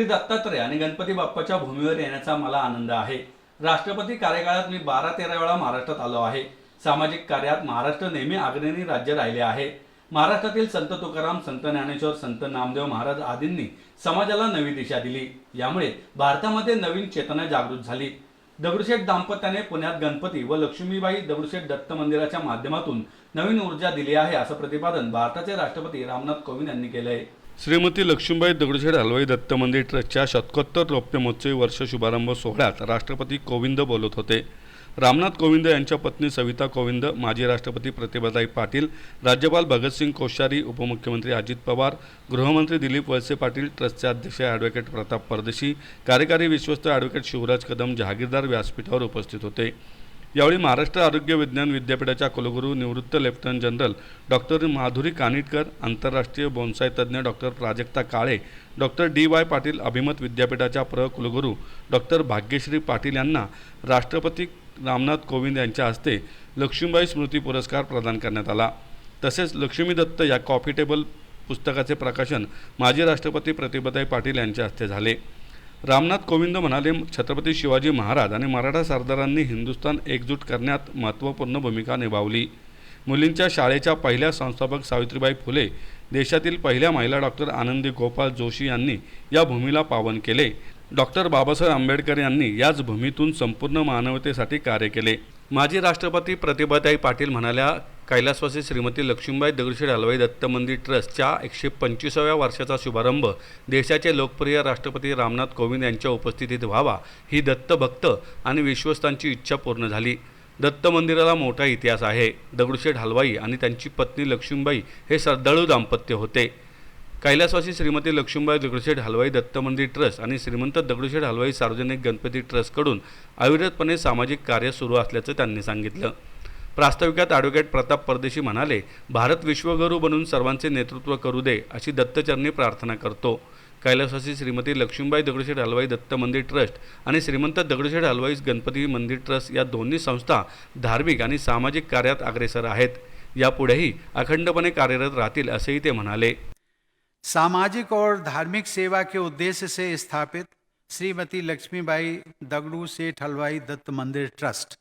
श्री दत्तात्रय आणि गणपती बाप्पाच्या भूमीवर येण्याचा मला आनंद आहे। राष्ट्रपती कार्यकाळात मी 12-13 वेळा महाराष्ट्रात आलो आहे। सामाजिक कार्यात महाराष्ट्र नेहमी अग्रणी राज्य राहिले आहे। महाराष्ट्रातील संत तुकाराम, संत ज्ञानेश्वर, संत नामदेव महाराज आदींनी समाजाला नवी दिशा दिली। यामुळे भारतामध्ये नवीन चेतना जागृत झाली। दगडूशेठ दाम्पत्याने पुण्यात गणपती व लक्ष्मीबाई दगडूशेठ दत्त मंदिराच्या माध्यमातून नवीन ऊर्जा दिली आहे, असं प्रतिपादन भारताचे राष्ट्रपती रामनाथ कोविंद यांनी केले आहे। श्रीमती लक्ष्मीबाई दगडूशेठ हलवाई दत्त मंदिर ट्रस्टच्या 77 रौप्य महोत्सवी वर्ष शुभारंभ सोहळ्यात राष्ट्रपती कोविंद बोलत होते। रामनाथ कोविंद यांच्या पत्नी सविता कोविंद, माजी राष्ट्रपती प्रतिभाताई पाटील, राज्यपाल भगतसिंग कोश्यारी, उपमुख्यमंत्री अजित पवार, गृहमंत्री दिलीप वळसे पाटील, ट्रस्टचे अध्यक्ष ॲडव्होकेट प्रताप परदेशी, कार्यकारी विश्वस्त ॲडव्होकेट शिवराज कदम जहागीरदार व्यासपीठावर उपस्थित होते। यावेळी महाराष्ट्र आरोग्य विज्ञान विद्यापीठाच्या कुलगुरू निवृत्त लेफ्टनंट जनरल डॉक्टर माधुरी कानिटकर, आंतरराष्ट्रीय बोन्साय तज्ज्ञ डॉक्टर प्राजक्ता काळे, डॉक्टर DY पाटील, अभिमत विद्यापीठाच्या कुलगुरू डॉक्टर भाग्यश्री पाटील यांना राष्ट्रपती रामनाथ कोविंद यांच्या हस्ते लक्ष्मीबाई स्मृती पुरस्कार प्रदान करण्यात आला। तसेच लक्ष्मी दत्त या कॉफी टेबल पुस्तकाचे प्रकाशन माजी राष्ट्रपती प्रतिभाताई पाटील यांच्या हस्ते झाले। रामनाथ कोविंद म्हणाले, छत्रपती शिवाजी महाराज आणि मराठा सरदारांनी हिंदुस्थान एकजूट करण्यात महत्त्वपूर्ण भूमिका निभावली। मुलींच्या शाळेच्या पहिल्या संस्थापक सावित्रीबाई फुले, देशातील पहिल्या महिला डॉक्टर आनंदी गोपाळ जोशी यांनी या भूमीला पावन केले। डॉक्टर बाबासाहेब आंबेडकर यांनी याच भूमीतून संपूर्ण मानवतेसाठी कार्य केले। माजी राष्ट्रपती प्रतिभाताई पाटील म्हणाल्या, कैलासवासी श्रीमती लक्ष्मीबाई दगडूशेठ हलवाई दत्त मंदिर ट्रस्टच्या 125व्या वर्षाचा शुभारंभ देशाचे लोकप्रिय राष्ट्रपती रामनाथ कोविंद यांच्या उपस्थितीत व्हावा, ही दत्तभक्त आणि विश्वस्तांची इच्छा पूर्ण झाली। दत्त मंदिराला मोठा इतिहास आहे। दगडूशेठ हलवाई आणि त्यांची पत्नी लक्ष्मीबाई हे श्रद्धाळू दाम्पत्य होते। कैलासवासी श्रीमती लक्ष्मीबाई दगडूशेठ हलवाई दत्त मंदिर ट्रस्ट आणि श्रीमंत दगडूशेठ हलवाई सार्वजनिक गणपती ट्रस्टकडून अविरतपणे सामाजिक कार्य सुरू असल्याचं त्यांनी सांगितलं। प्रास्ताविकात ॲडव्होकेट प्रताप परदेशी म्हणाले, भारत विश्वगुरू बनून सर्वांचे नेतृत्व करू दे, अशी दत्तचरणी प्रार्थना करतो। कैलासवासी श्रीमती लक्ष्मीबाई दगडूशेठ हलवाई दत्त मंदिर ट्रस्ट आणि श्रीमंत दगडूशेठ हलवाई गणपती मंदिर ट्रस्ट या दोन्ही संस्था धार्मिक आणि सामाजिक कार्यात अग्रेसर आहेत। यापुढेही अखंडपणे कार्यरत राहतील, असेही ते म्हणाले। सामाजिक और धार्मिक सेवा के उद्देश्य से स्थापित श्रीमती लक्ष्मीबाई दगड़ू-सेठ हलवाई दत्त मंदिर ट्रस्ट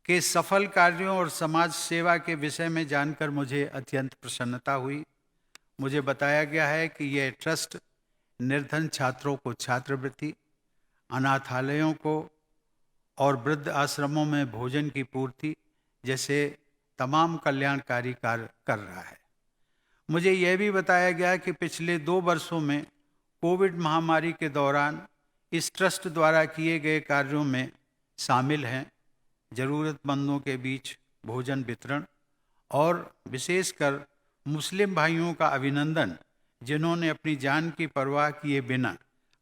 के सफल कार्यों और समाज सेवा के विषय में जानकर मुझे अत्यंत प्रसन्नता हुई। मुझे बताया गया है कि यह ट्रस्ट निर्धन छात्रों को छात्रवृत्ति, अनाथालयों को और वृद्ध आश्रमों में भोजन की पूर्ति जैसे तमाम कल्याणकारी कार्य कर रहा है। मुझे यह भी बताया गया कि पिछले 2 वर्षों में कोविड महामारी के दौरान इस ट्रस्ट द्वारा किए गए कार्यों में शामिल हैं ज़रूरतमंदों के बीच भोजन वितरण और विशेषकर मुस्लिम भाइयों का अभिनंदन, जिन्होंने अपनी जान की परवाह किए बिना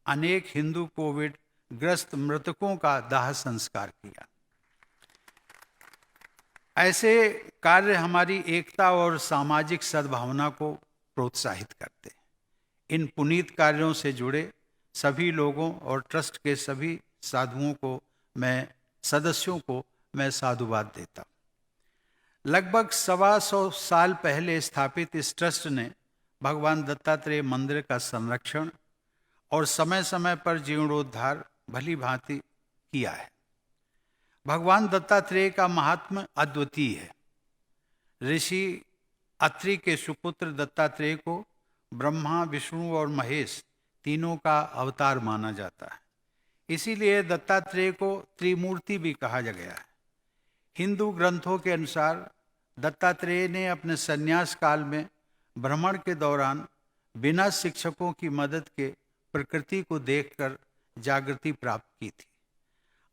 अनेक हिंदू कोविड ग्रस्त मृतकों का दाह संस्कार किया। ऐसे कार्य हमारी एकता और सामाजिक सद्भावना को प्रोत्साहित करते हैं। इन पुनीत कार्यों से जुड़े सभी लोगों और ट्रस्ट के सभी सदस्यों को मैं साधुवाद देता हूँ। लगभग 125 साल पहले स्थापित इस ट्रस्ट ने भगवान दत्तात्रेय मंदिर का संरक्षण और समय समय पर जीर्णोद्धार भली भांति किया है। भगवान दत्तात्रेय का महात्म्य अद्वितीय है। ऋषि अत्रि के सुपुत्र दत्तात्रेय को ब्रह्मा, विष्णु और महेश तीनों का अवतार माना जाता है। इसीलिए दत्तात्रेय को त्रिमूर्ति भी कहा गया है। हिंदू ग्रंथों के अनुसार दत्तात्रेय ने अपने संन्यास काल में भ्रमण के दौरान बिना शिक्षकों की मदद के प्रकृति को देखकर जागृति प्राप्त की थी।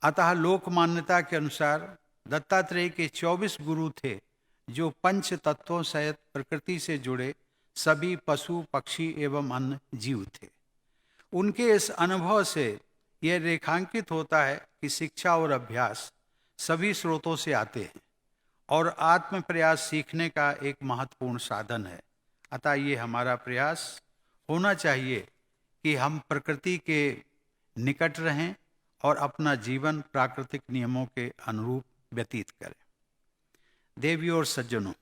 अतः लोक मान्यता के अनुसार दत्तात्रेय के 24 गुरु थे, जो पंच तत्वों सहित प्रकृति से जुड़े सभी पशु, पक्षी एवं अन्य जीव थे। उनके इस अनुभव से यह रेखांकित होता है कि शिक्षा और अभ्यास सभी स्रोतों से आते हैं और आत्म प्रयास सीखने का एक महत्वपूर्ण साधन है। अतः ये हमारा प्रयास होना चाहिए कि हम प्रकृति के निकट रहें और अपना जीवन प्राकृतिक नियमों के अनुरूप व्यतीत करें। देवियों और सज्जनों,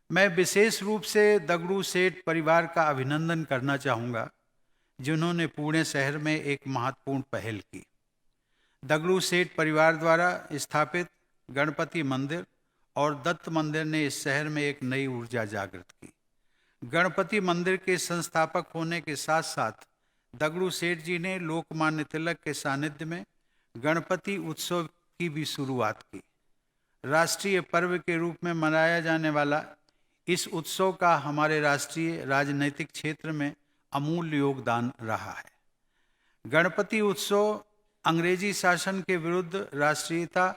मैं विशेष रूप से दगड़ू सेठ परिवार का अभिनंदन करना चाहूँगा, जिन्होंने पुणे शहर में एक महत्वपूर्ण पहल की। दगड़ू सेठ परिवार द्वारा स्थापित गणपति मंदिर और दत्त मंदिर ने इस शहर में एक नई ऊर्जा जागृत की। गणपति मंदिर के संस्थापक होने के साथ साथ दगड़ू सेठ जी ने लोकमान्य तिलक के सानिध्य में गणपति उत्सव की भी शुरुआत की। राष्ट्रीय पर्व के रूप में मनाया जाने वाला इस उत्सव का हमारे राष्ट्रीय राजनीतिक क्षेत्र में अमूल्य योगदान रहा है। गणपति उत्सव अंग्रेजी शासन के विरुद्ध राष्ट्रीयता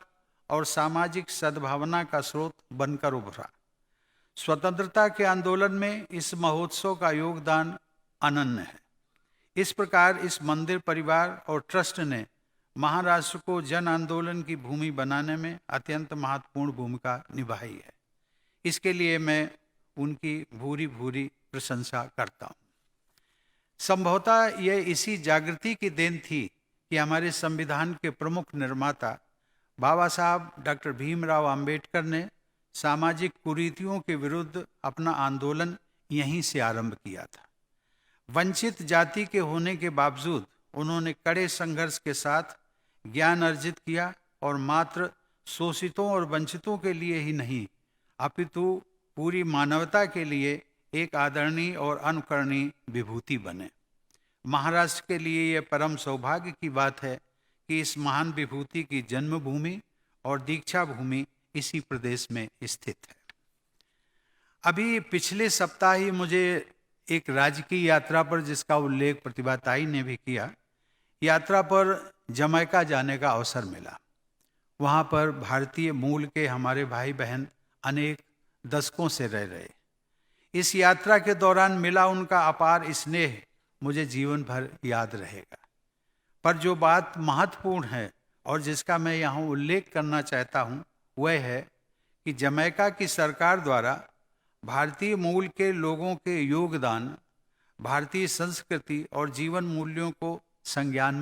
और सामाजिक सद्भावना का स्रोत बनकर उभरा। स्वतंत्रता के आंदोलन में इस महोत्सव का योगदान अनन्य है। इस प्रकार इस मंदिर परिवार और ट्रस्ट ने महाराष्ट्र को जन आंदोलन की भूमि बनाने में अत्यंत महत्वपूर्ण भूमिका निभाई है। इसके लिए मैं उनकी भूरी भूरी प्रशंसा करता हूँ। संभवतः यह इसी जागृति की देन थी कि हमारे संविधान के प्रमुख निर्माता बाबा साहब डॉक्टर भीमराव अंबेडकर ने सामाजिक कुरीतियों के विरुद्ध अपना आंदोलन यहीं से आरंभ किया था। वंचित जाति के होने के बावजूद उन्होंने कड़े संघर्ष के साथ ज्ञान अर्जित किया और मात्र शोषितों और वंचितों के लिए ही नहीं अपितु पूरी मानवता के लिए एक आदरणीय और अनुकरणीय विभूति बने। महाराष्ट्र के लिए यह परम सौभाग्य की बात है कि इस महान विभूति की जन्मभूमि और दीक्षा भूमि इसी प्रदेश में स्थित है। अभी पिछले सप्ताह ही मुझे एक राजकीय यात्रा पर, जिसका उल्लेख प्रतिभा ताई ने भी किया, यात्रा पर जमैका जाने का अवसर मिला। वहाँ पर भारतीय मूल के हमारे भाई बहन अनेक दशकों से रह रहे। इस यात्रा के दौरान मिला उनका अपार स्नेह मुझे जीवन भर याद रहेगा। पर जो बात महत्वपूर्ण है और जिसका मैं यहाँ उल्लेख करना चाहता हूँ वह है कि जमैका की सरकार द्वारा भारतीय मूल के लोगों के योगदान, भारतीय संस्कृति और जीवन मूल्यों को संज्ञान